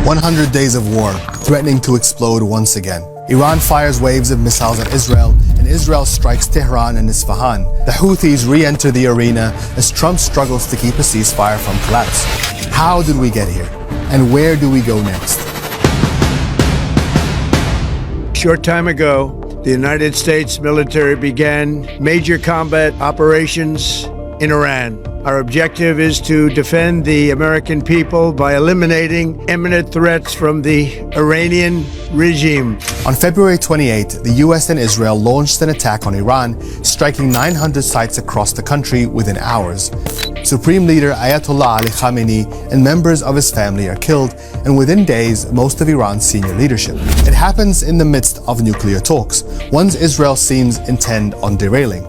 100 days of war, threatening to explode once again. Iran fires waves of missiles at Israel, and Israel strikes Tehran and Isfahan. The Houthis re-enter the arena as Trump struggles to keep a ceasefire from collapse. How did we get here? And where do we go next? A short time ago, the United States military began major combat operations in Iran. Our objective is to defend the American people by eliminating imminent threats from the Iranian regime. On February 28, the US and Israel launched an attack on Iran, striking 900 sites across the country within hours. Supreme Leader Ayatollah Ali Khamenei and members of his family are killed, and within days, most of Iran's senior leadership. It happens in the midst of nuclear talks, ones Israel seems intent on derailing.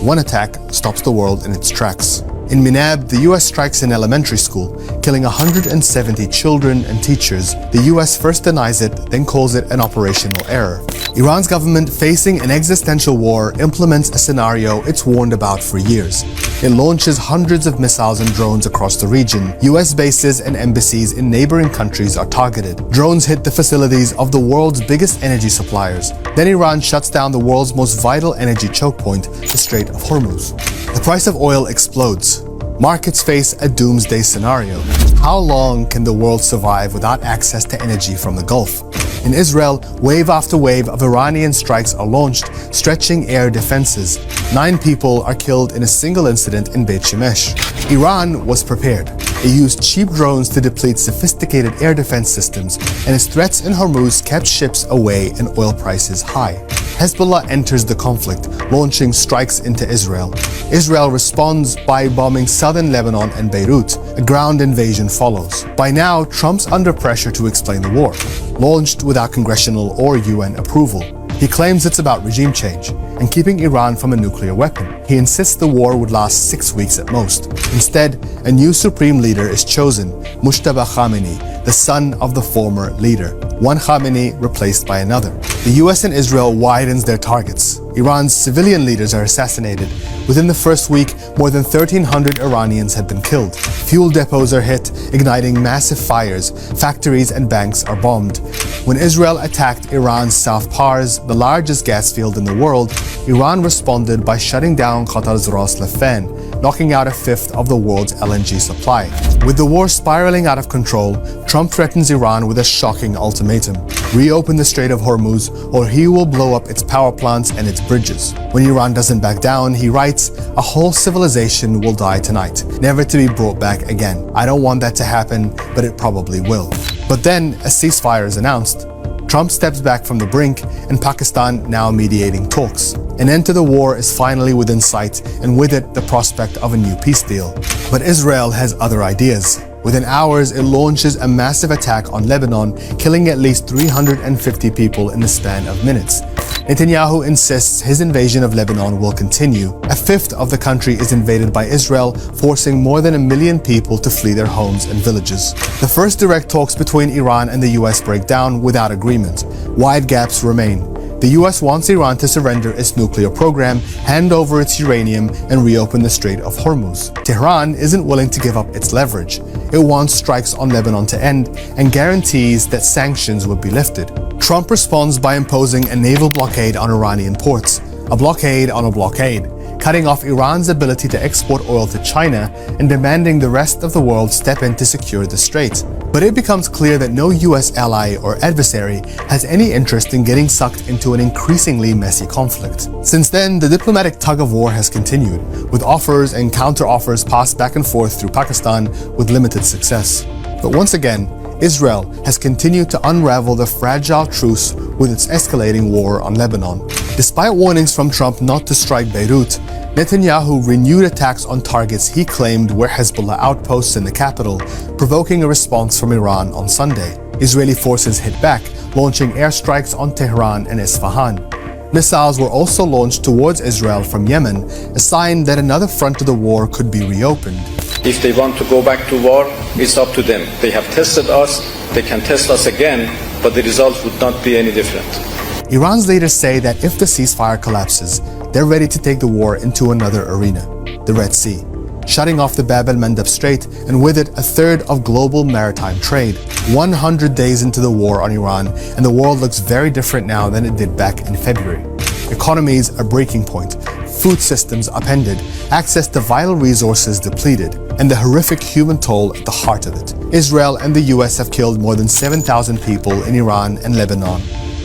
One attack stops the world in its tracks. In Minab, the US strikes an elementary school, killing 170 children and teachers. The US first denies it, then calls it an operational error. Iran's government, facing an existential war, implements a scenario it's warned about for years. It launches hundreds of missiles and drones across the region. US bases and embassies in neighboring countries are targeted. Drones hit the facilities of the world's biggest energy suppliers. Then Iran shuts down the world's most vital energy choke point, the Strait of Hormuz. The price of oil explodes. Markets face a doomsday scenario. How long can the world survive without access to energy from the Gulf? In Israel, wave after wave of Iranian strikes are launched, stretching air defenses. 9 people are killed in a single incident in Beit Shemesh. Iran was prepared. It used cheap drones to deplete sophisticated air defense systems, and its threats in Hormuz kept ships away and oil prices high. Hezbollah enters the conflict, launching strikes into Israel. Israel responds by bombing southern Lebanon and Beirut. A ground invasion follows. By now, Trump's under pressure to explain the war, launched without congressional or UN approval. He claims it's about regime change and keeping Iran from a nuclear weapon. He insists the war would last 6 weeks at most. Instead, a new supreme leader is chosen, Mujtaba Khamenei, the son of the former leader. One Khamenei replaced by another. The US and Israel widens their targets. Iran's civilian leaders are assassinated. Within the first week, more than 1,300 Iranians have been killed. Fuel depots are hit, igniting massive fires. Factories and banks are bombed. When Israel attacked Iran's South Pars, the largest gas field in the world, Iran responded by shutting down Qatar's Ras Laffan, knocking out a fifth of the world's LNG supply. With the war spiraling out of control, Trump threatens Iran with a shocking ultimatum: reopen the Strait of Hormuz or he will blow up its power plants and its bridges. When Iran doesn't back down, he writes, "A whole civilization will die tonight, never to be brought back again. I don't want that to happen, but it probably will." But then a ceasefire is announced. Trump steps back from the brink, and Pakistan now mediating talks. An end to the war is finally within sight, and with it, the prospect of a new peace deal. But Israel has other ideas. Within hours, it launches a massive attack on Lebanon, killing at least 350 people in the span of minutes. Netanyahu insists his invasion of Lebanon will continue. A fifth of the country is invaded by Israel, forcing more than 1 million people to flee their homes and villages. The first direct talks between Iran and the US break down without agreement. Wide gaps remain. The US wants Iran to surrender its nuclear program, hand over its uranium, and reopen the Strait of Hormuz. Tehran isn't willing to give up its leverage. It wants strikes on Lebanon to end and guarantees that sanctions would be lifted. Trump responds by imposing a naval blockade on Iranian ports, a blockade on a blockade, cutting off Iran's ability to export oil to China and demanding the rest of the world step in to secure the strait. But it becomes clear that no US ally or adversary has any interest in getting sucked into an increasingly messy conflict. Since then, the diplomatic tug-of-war has continued, with offers and counter-offers passed back and forth through Pakistan with limited success. But once again, Israel has continued to unravel the fragile truce with its escalating war on Lebanon. Despite warnings from Trump not to strike Beirut, Netanyahu renewed attacks on targets he claimed were Hezbollah outposts in the capital, provoking a response from Iran on Sunday. Israeli forces hit back, launching airstrikes on Tehran and Isfahan. Missiles were also launched towards Israel from Yemen, a sign that another front of the war could be reopened. If they want to go back to war, it's up to them. They have tested us, they can test us again, but the results would not be any different. Iran's leaders say that if the ceasefire collapses, they're ready to take the war into another arena, the Red Sea. shutting off the Bab el-Mandeb Strait and with it a third of global maritime trade. 100 days into the war on Iran, and the world looks very different now than it did back in February. Economies a breaking point, food systems upended, access to vital resources depleted, and the horrific human toll at the heart of it. Israel and the US have killed more than 7,000 people in Iran and Lebanon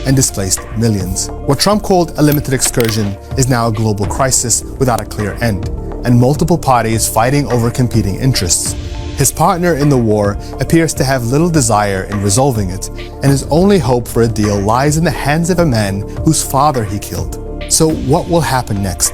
and displaced millions. What Trump called a limited excursion is now a global crisis without a clear end, and multiple parties fighting over competing interests. His partner in the war appears to have little desire in resolving it, and his only hope for a deal lies in the hands of a man whose father he killed. So what will happen next?